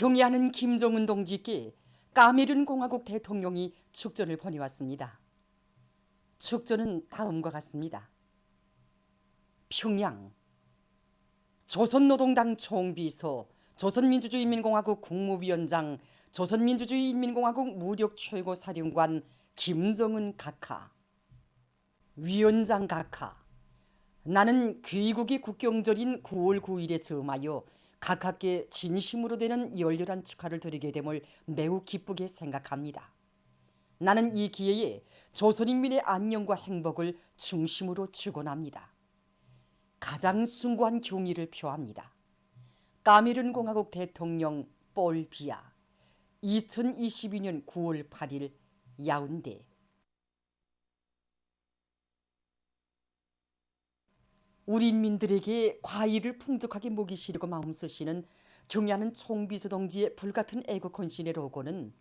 경애하는 김정은 동지께 까메룬 공화국 대통령이 축전을 보내왔습니다. 축전은 다음과 같습니다. 평양 조선노동당 총비서, 조선민주주의인민공화국 국무위원장, 조선민주주의인민공화국 무력 최고사령관 김정은 각하. 위원장 각하, 나는 귀국의 국경절인 9월 9일에 점하여 각하께 진심으로 되는 열렬한 축하를 드리게 됨을 매우 기쁘게 생각합니다. 나는 이 기회에 조선인민의 안녕과 행복을 중심으로 축원합니다. 가장 숭고한 경의를 표합니다. 까메룬 공화국 대통령 폴 비야, 2022년 9월 8일 야운데. 우리 인민들에게 과일을 풍족하게 먹이 시르고 마음 쓰시는 경애하는 총비서 동지의 불같은 애국 헌신의 로고는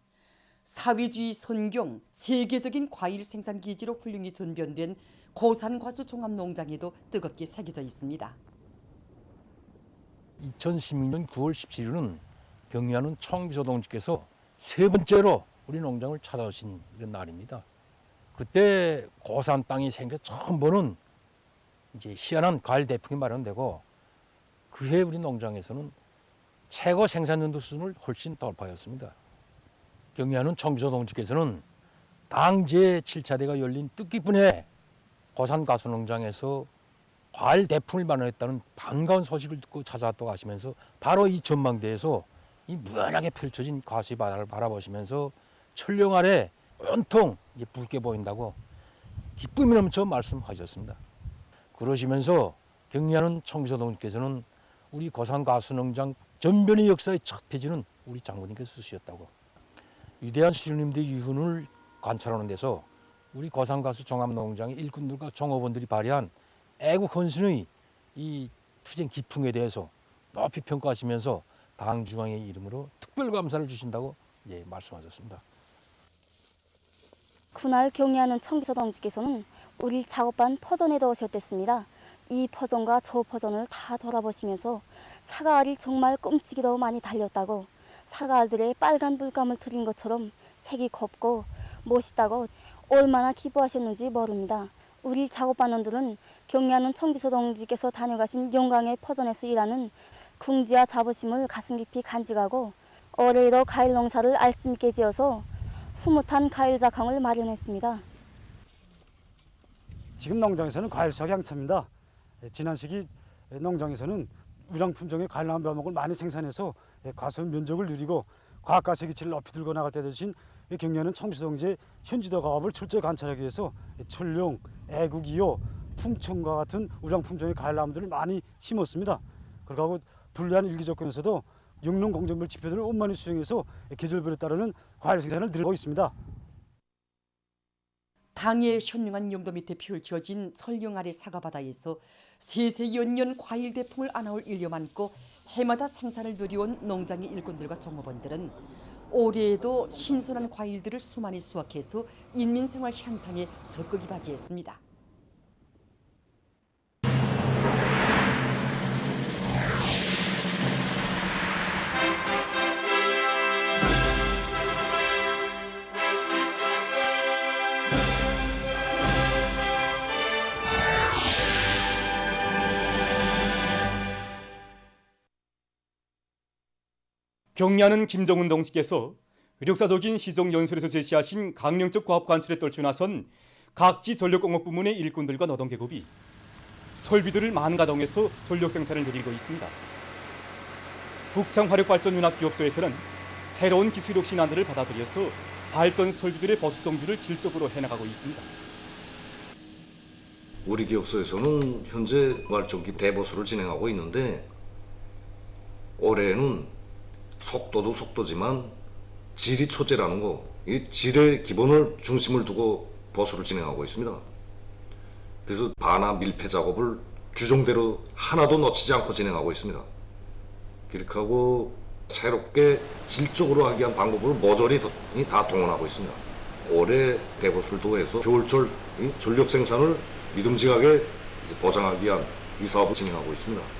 사회주의 선경 세계적인 과일 생산 기지로 훌륭히 전변된 고산과수 종합농장에도 뜨겁게 새겨져 있습니다. 2016년 9월 17일은 경애하는 총비서 동지께서 세 번째로 우리 농장을 찾아오신 이런 날입니다. 그때 고산 땅이 생겨 처음 보는 이제 희한한 과일 대풍이 마련되고 그해 우리 농장에서는 최고 생산 연도 수준을 훨씬 돌파했습니다. 경애하는 총비서 동지께서는 당 제7차대가 열린 뜻깊은 해 고산 가수농장에서 과일 대풍을 마련했다는 반가운 소식을 듣고 찾아왔다고 하시면서 바로 이 전망대에서 이 무한하게 펼쳐진 과수의 바다를 바라보시면서 철령 아래 온통 붉게 보인다고 기쁨이 넘쳐 말씀하셨습니다. 그러시면서 경애하는 총비서 동지께서는 우리 고산 가수농장 전변의 역사의 첫 페이지는 우리 장모님께서 쓰셨다고. 위대한 시루님들의 유훈을 관찰하는 데서 우리 고산 가수 종합농장의 일꾼들과 종업원들이 발휘한 애국 헌신의 이 투쟁 기풍에 대해서 높이 평가하시면서 당 중앙의 이름으로 특별 감사를 주신다고 말씀하셨습니다. 그날 경애하는 총비서 동지께서는 우리 작업반 퍼전에도 오셨댔습니다. 이 퍼전과 저 퍼전을 다 돌아보시면서 사과알이 정말 끔찍이도 많이 달렸다고, 사과알들의 빨간 물감을 들인 것처럼 색이 곱고 멋있다고 얼마나 기뻐하셨는지 모릅니다. 우리 작업반원들은 경애하는 총비서 동지께서 다녀가신 영광의 퍼전에서 일하는 궁지와 자부심을 가슴 깊이 간직하고 올해에도 과일 농사를 알씀 있게 지어서 흐뭇한 과일 작황을 마련했습니다. 지금 농장에서는 과일 수확이 한참입니다. 지난 시기 농장에서는 우량 품종의 과일나무 묘목을 많이 생산해서 과수 면적을 누리고 과학가스 기치를 높이 들고 나갈 때 대신 경애하는 총비서 동지의 현지도 가업을 철저히 관찰하기 위해서 철룡, 애국이요, 풍청과 같은 우량 품종의 과일나무들을 많이 심었습니다. 그리고 불리한 일기 조건에서도 영농 공정별 지표들을 원만히 수행해서 계절별에 따르는 과일 생산을 늘리고 있습니다. 당의 현명한 용도 밑에 펼쳐진 철령 아래 사과바다에서 세세연년 과일 대풍을 안아올 일념 안고 해마다 생산을 누려온 농장의 일꾼들과 종업원들은 올해에도 신선한 과일들을 수많이 수확해서 인민생활 향상에 적극 이바지했습니다. 경애하는 김정은 동지께서 역사적인 시정 연설에서 제시하신 강령적 과업 관철에 떨쳐 나선 각지 전력공업 부문의 일꾼들과 노동계급이 설비들을 만가동해서 전력 생산을 늘리고 있습니다. 북창화력발전융합기업소에서는 새로운 기술력 신안들을 받아들여서 발전 설비들의 보수 정비를 질적으로 해나가고 있습니다. 우리 기업소에서는 현재 말종기 대보수를 진행하고 있는데 올해에는 속도도 속도지만 질이 초제라는 거, 이 질의 기본을 중심을 두고 보수를 진행하고 있습니다. 그래서 반화 밀폐 작업을 규정대로 하나도 놓치지 않고 진행하고 있습니다. 그렇게 하고 새롭게 질적으로 하기 위한 방법을 모조리 다 동원하고 있습니다. 올해 대보수를 도해서 겨울철 전력 생산을 믿음직하게 보장하기 위한 이 사업을 진행하고 있습니다.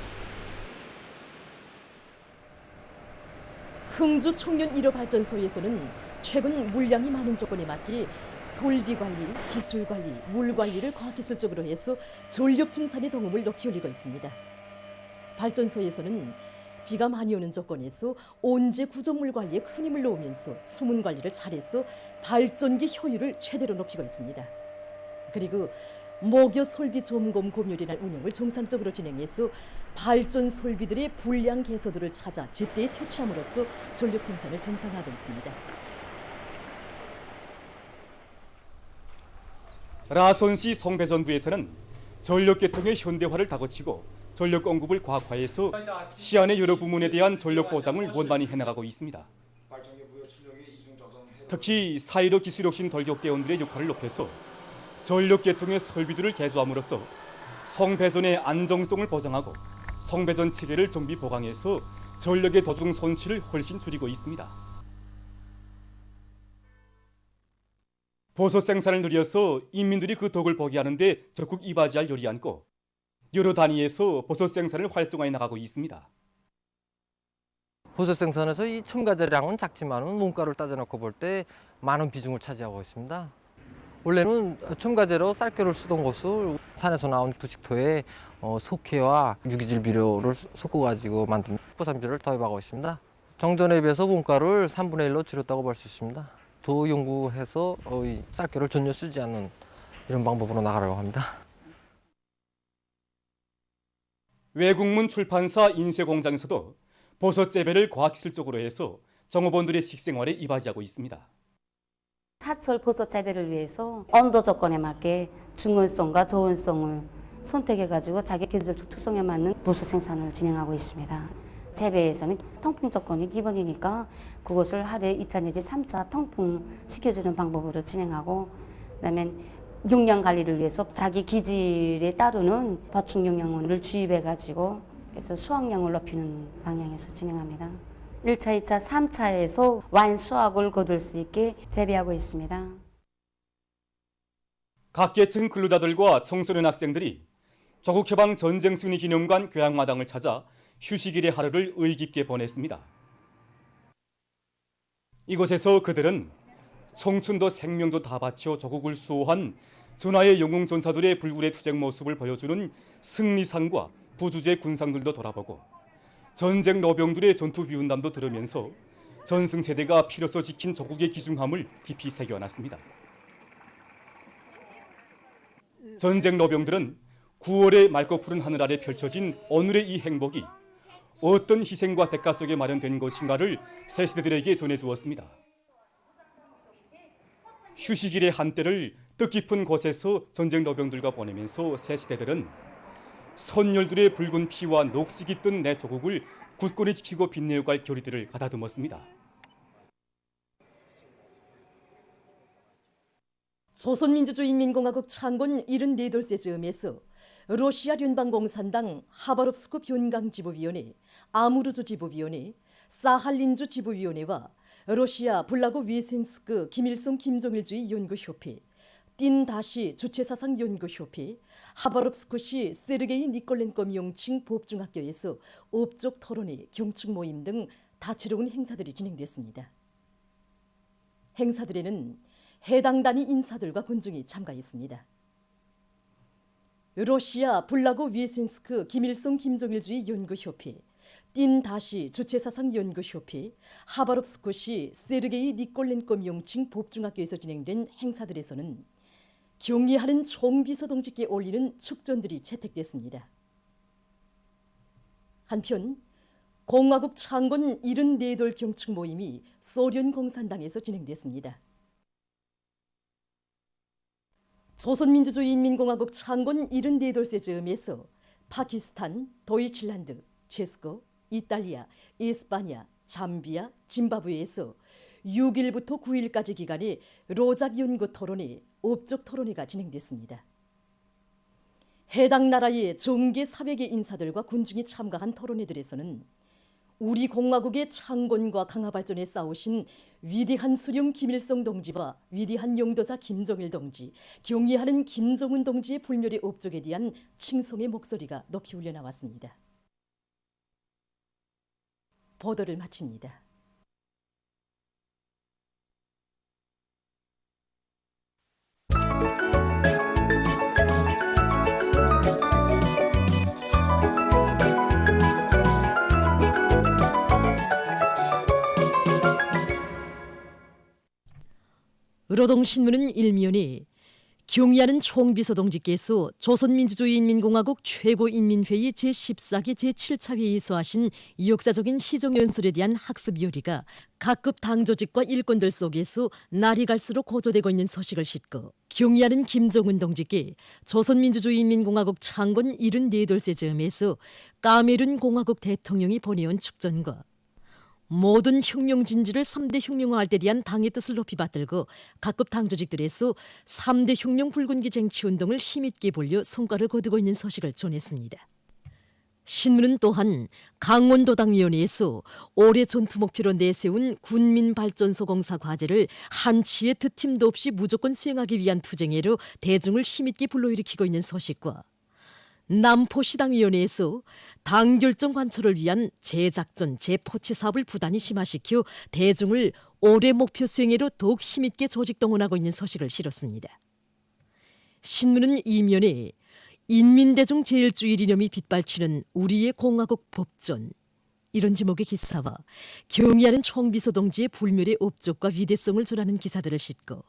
흥주 청년 1호 발전소에서는 최근 물량이 많은 조건에 맞게 설비 관리, 기술 관리, 물 관리를 과학기술적으로 해서 전력 증산의 동음을 높이 올리고 있습니다. 발전소에서는 비가 많이 오는 조건에서 온재 구조물 관리에 큰 힘을 놓으면서 수문 관리를 잘해서 발전기 효율을 최대로 높이고 있습니다. 그리고 목요 설비 점검 검열이나 운영을 정상적으로 진행해서 발전 설비들의 불량 개소들을 찾아 제때에 퇴치함으로써 전력 생산을 정상화하고 있습니다. 라선시 성배전구에서는 전력계통의 현대화를 다거치고 전력 공급을 과학화해서 시안의 여러 부문에 대한 전력 보장을 원만히 해나가고 있습니다. 특히 4.15 기술혁신 돌격대원들의 역할을 높여서 전력계통의 설비들을 개조함으로써 성배전의 안정성을 보장하고 성배전 체계를 정비 보강해서 전력의 도중 손실을 훨씬 줄이고 있습니다. 버섯 생산을 늘려서 인민들이 그 덕을 보게 하는데 적극 이바지할 열이 않고 여러 단위에서 버섯 생산을 활성화해 나가고 있습니다. 버섯 생산에서 이 첨가제량은 작지만은 원가를 따져놓고 볼 때 많은 비중을 차지하고 있습니다. 원래는 첨가제로 쌀겨를 쓰던 것을 산에서 나온 부식토에 속해와 유기질 비료를 섞어가지고 만든 포산비료를 도입하고 있습니다. 정전에 비해서 원가를 3분의 1로 줄였다고 볼 수 있습니다. 더 연구해서 이 쌀겨를 전혀 쓰지 않는 이런 방법으로 나가려고 합니다. 외국문 출판사 인쇄공장에서도 버섯 재배를 과학기술적으로 해서 종업원들의 식생활에 이바지하고 있습니다. 사철 버섯 재배를 위해서 온도 조건에 맞게 중온성과 저온성을 선택해가지고 자기 계절적 특성에 맞는 버섯 생산을 진행하고 있습니다. 재배에서는 통풍 조건이 기본이니까 그것을 하루에 2차 내지 3차 통풍 시켜주는 방법으로 진행하고, 그다음에 용량 관리를 위해서 자기 기질에 따르는 보충 영양분을 주입해가지고 그래서 수확량을 높이는 방향에서 진행합니다. 1차, 2차, 3차에서 완수확을 거둘 수 있게 재배하고 있습니다. 각 계층 근로자들과 청소년 학생들이 조국 해방 전쟁 승리 기념관 교양마당을 찾아 휴식일의 하루를 의깊게 보냈습니다. 이곳에서 그들은 청춘도 생명도 다 바쳐 조국을 수호한 전하의 영웅 전사들의 불굴의 투쟁 모습을 보여주는 승리상과 부주제 군상들도 돌아보고 전쟁 노병들의 전투 비운담도 들으면서 전승세대가 피로써 지킨 조국의 기중함을 깊이 새겨놨습니다. 전쟁 노병들은 9월의 맑고 푸른 하늘 아래 펼쳐진 오늘의 이 행복이 어떤 희생과 대가 속에 마련된 것인가를 새 세대들에게 전해주었습니다. 휴식일의 한때를 뜻깊은 곳에서 전쟁 노병들과 보내면서 새 세대들은 선열들의 붉은 피와 녹색이 뜬 내 조국을 굳건히 지키고 빛내어갈 결의들을 가다듬었습니다. 조선민주주의인민공화국 창건 74돌째 즈음에서 러시아聯邦공산당 하바롭스크 변강지부위원회, 아무르주 지부위원회, 사할린주 지부위원회와 러시아 블라고 위센스크 김일성 김정일주의 연구협회, 띵다시 주체사상 연구협회, 하바롭스크시 세르게이 니콜렌코 명칭 법중학교에서 업적 토론회, 경축 모임 등 다채로운 행사들이 진행됐습니다. 행사들에는 해당 단위 인사들과 군중이 참가했습니다. 러시아 블라고 위센스크 김일성 김정일주의 연구협회, 띵다시 주체사상 연구협회, 하바롭스크시 세르게이 니콜렌코 명칭 법중학교에서 진행된 행사들에서는 경의하는 총비서 동지께 올리는 축전들이 채택됐습니다. 한편 공화국 창건 74돌 경축 모임이 소련공산당에서 진행됐습니다. 조선민주주의인민공화국 창건 74돌째 즈음에서 파키스탄, 도이칠란드, 체스코, 이탈리아, 에스파냐, 잠비아, 짐바브웨에서 6일부터 9일까지 기간에 로작 연구 토론회, 업적 토론회가 진행됐습니다. 해당 나라의 정계 사회계 인사들과 군중이 참가한 토론회들에서는 우리 공화국의 창건과 강화 발전에 싸우신 위대한 수령 김일성 동지와 위대한 영도자 김정일 동지, 경의하는 김정은 동지의 불멸의 업적에 대한 칭송의 목소리가 높이 울려 나왔습니다. 보도를 마칩니다. 의료동신문은 일면에 경의하는 총비서동지께서 조선민주주의인민공화국 최고인민회의 제14기 제7차 회의에서 하신 역사적인 시정연설에 대한 학습 요리가 각급 당조직과 일꾼들 속에서 날이 갈수록 고조되고 있는 소식을 싣고 경의하는 김정은 동지께 조선민주주의인민공화국 창건 74돌째 즈음에서 까메룬 공화국 대통령이 보내온 축전과 모든 혁명 진지를 3대 혁명화할 때 대한 당의 뜻을 높이 받들고 각급 당조직들에서 3대 혁명 붉은기 쟁취운동을 힘있게 벌려 성과를 거두고 있는 소식을 전했습니다. 신문은 또한 강원도당위원회에서 올해 전투 목표로 내세운 군민발전소 공사 과제를 한치의 드팀도 없이 무조건 수행하기 위한 투쟁회로 대중을 힘있게 불러일으키고 있는 소식과 남포시당위원회에서 당결정 관철을 위한 재작전, 재포치 사업을 부단히 심화시켜 대중을 올해 목표 수행회로 더욱 힘있게 조직 동원하고 있는 소식을 실었습니다. 신문은 이면에 인민대중 제일주의 이념이 빗발치는 우리의 공화국 법전 이런 제목의 기사와 경의하는 총비서 동지의 불멸의 업적과 위대성을 전하는 기사들을 싣고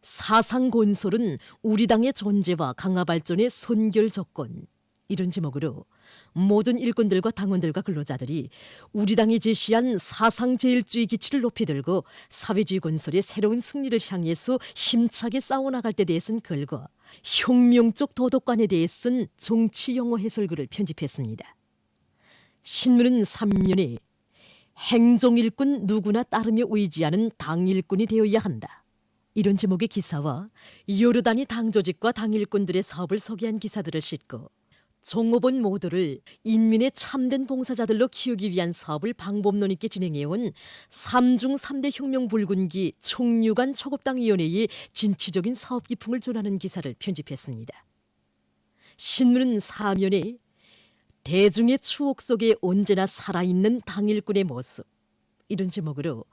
사상곤솔은 우리 당의 존재와 강화 발전의 선결 조건 이런 제목으로 모든 일꾼들과 당원들과 근로자들이 우리 당이 제시한 사상제일주의 기치를 높이 들고 사회주의 건설의 새로운 승리를 향해서 힘차게 싸워나갈 때 대해 쓴 글과 혁명적 도덕관에 대해 쓴 정치 용어 해설글을 편집했습니다. 신문은 3면에 행정일꾼 누구나 따르며 의지하는 당일꾼이 되어야 한다. 이런 제목의 기사와 여러 단위 당조직과 당일꾼들의 사업을 소개한 기사들을 싣고 종업원 모두를 인민의 참된 봉사자들로 키우기 위한 사업을 방법론 있게 진행해온 3중 3대 혁명 붉은기 총류관 초급당위원회의 진취적인 사업 기풍을 전하는 기사를 편집했습니다. 신문은 4면에 대중의 추억 속에 언제나 살아있는 당일꾼의 모습 이런 제목으로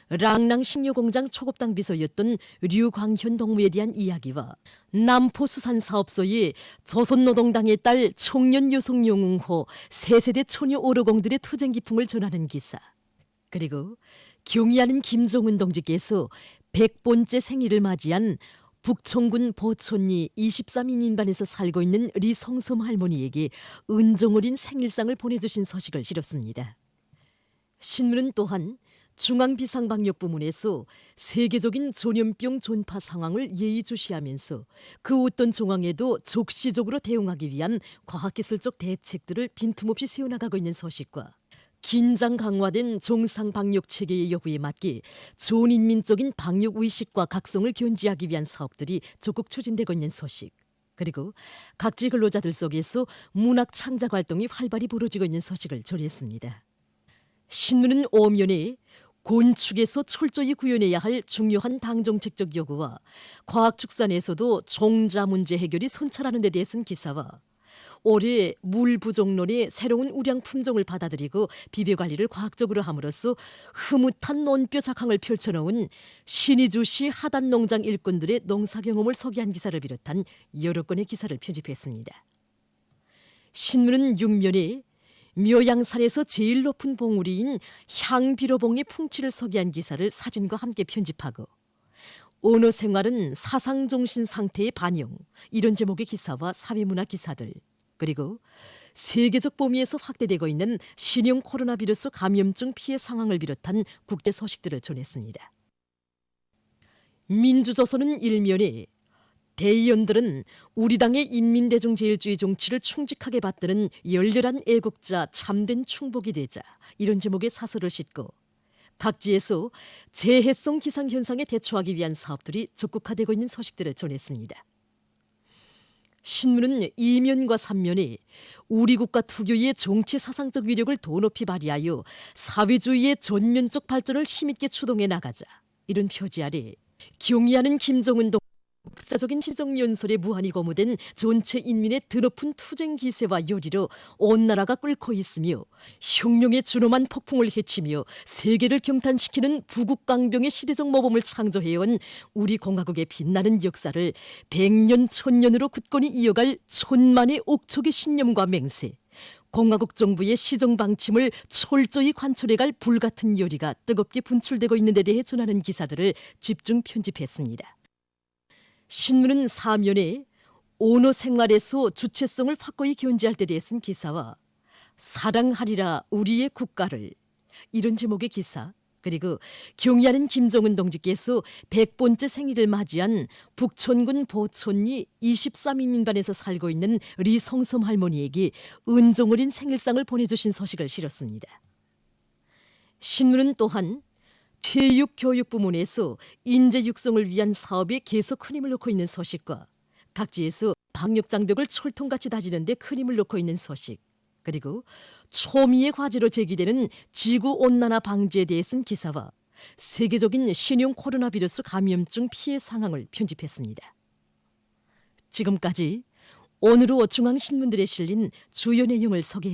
랑랑 식료공장 초급당 비서였던 류광현 동무에 대한 이야기와 남포수산사업소의 조선노동당의 딸 청년 여성 영웅호 세세대 처녀 오르공들의 투쟁 기풍을 전하는 기사 그리고 경의하는 김정은 동지께서 100번째 생일을 맞이한 북청군 보촌리 23인인반에서 살고 있는 리성섬 할머니에게 은정 어린 생일상을 보내주신 소식을 실었습니다. 신문은 또한 중앙비상방역부문에서 세계적인 전염병 전파 상황을 예의주시하면서 그 어떤 정황에도 적시적으로 대응하기 위한 과학기술적 대책들을 빈틈없이 세워나가고 있는 소식과 긴장 강화된 정상방역체계의 여부에 맞게 전인민적인 방역의식과 각성을 견지하기 위한 사업들이 적극 추진되고 있는 소식 그리고 각지 근로자들 속에서 문학 창작 활동이 활발히 벌어지고 있는 소식을 전했습니다. 신문은 5면에 곤축에서 철저히 구현해야 할 중요한 당정책적 요구와 과학축산에서도 종자 문제 해결이 선찰하는 데 대해 쓴 기사와 올해 물 부족론의 새로운 우량 품종을 받아들이고 비벼관리를 과학적으로 함으로써 흐뭇한 논뼈 작황을 펼쳐놓은 신의주시 하단농장 일꾼들의 농사경험을 소개한 기사를 비롯한 여러 건의 기사를 편집했습니다. 신문은 6면에 묘양산에서 제일 높은 봉우리인 향비로봉의 풍치를 소개한 기사를 사진과 함께 편집하고 언어생활은 사상정신 상태의 반영 이런 제목의 기사와 사회문화 기사들 그리고 세계적 범위에서 확대되고 있는 신형 코로나 바이러스 감염증 피해 상황을 비롯한 국제 소식들을 전했습니다. 민주조선은 일면에 대의원들은 우리 당의 인민대중제일주의 정치를 충직하게 받드는 열렬한 애국자 참된 충복이 되자 이런 제목의 사설을 싣고 각지에서 재해성 기상현상에 대처하기 위한 사업들이 적극화되고 있는 소식들을 전했습니다. 신문은 2면과 3면에 우리 국가 특유의 정치 사상적 위력을 더 높이 발휘하여 사회주의의 전면적 발전을 힘있게 추동해 나가자 이런 표지 아래 경의하는 김정은 역사적인 시정연설에 무한히 거무된 전체 인민의 드높은 투쟁 기세와 요리로 온 나라가 끓고 있으며 혁명의 준엄한 폭풍을 헤치며 세계를 경탄시키는 부국강병의 시대적 모범을 창조해온 우리 공화국의 빛나는 역사를 100년 1000년으로 굳건히 이어갈 천만의 옥촉의 신념과 맹세 공화국 정부의 시정 방침을 철저히 관철해갈 불같은 열의가 뜨겁게 분출되고 있는 데 대해 전하는 기사들을 집중 편집했습니다. 신문은 사면에 언어 생활에서 주체성을 확고히 견지할 때 대해 쓴 기사와 사랑하리라 우리의 국가를 이런 제목의 기사, 그리고 경의하는 김정은 동지께서 100번째 생일을 맞이한 북촌군 보촌리 23인민반에서 살고 있는 리성섬 할머니에게 은종 어린 생일상을 보내주신 소식을 실었습니다. 신문은 또한 퇴육교육 부문에서 인재 육성을 위한 사업에 계속 큰 힘을 놓고 있는 소식과 각지에서 방역장벽을 철통같이 다지는 데 큰 힘을 놓고 있는 소식, 그리고 초미의 과제로 제기되는 지구온난화 방지에 대해 쓴 기사와 세계적인 신형 코로나 바이러스 감염증 피해 상황을 편집했습니다. 지금까지 오늘로 중앙신문들에 실린 주요 내용을 소개했습니다.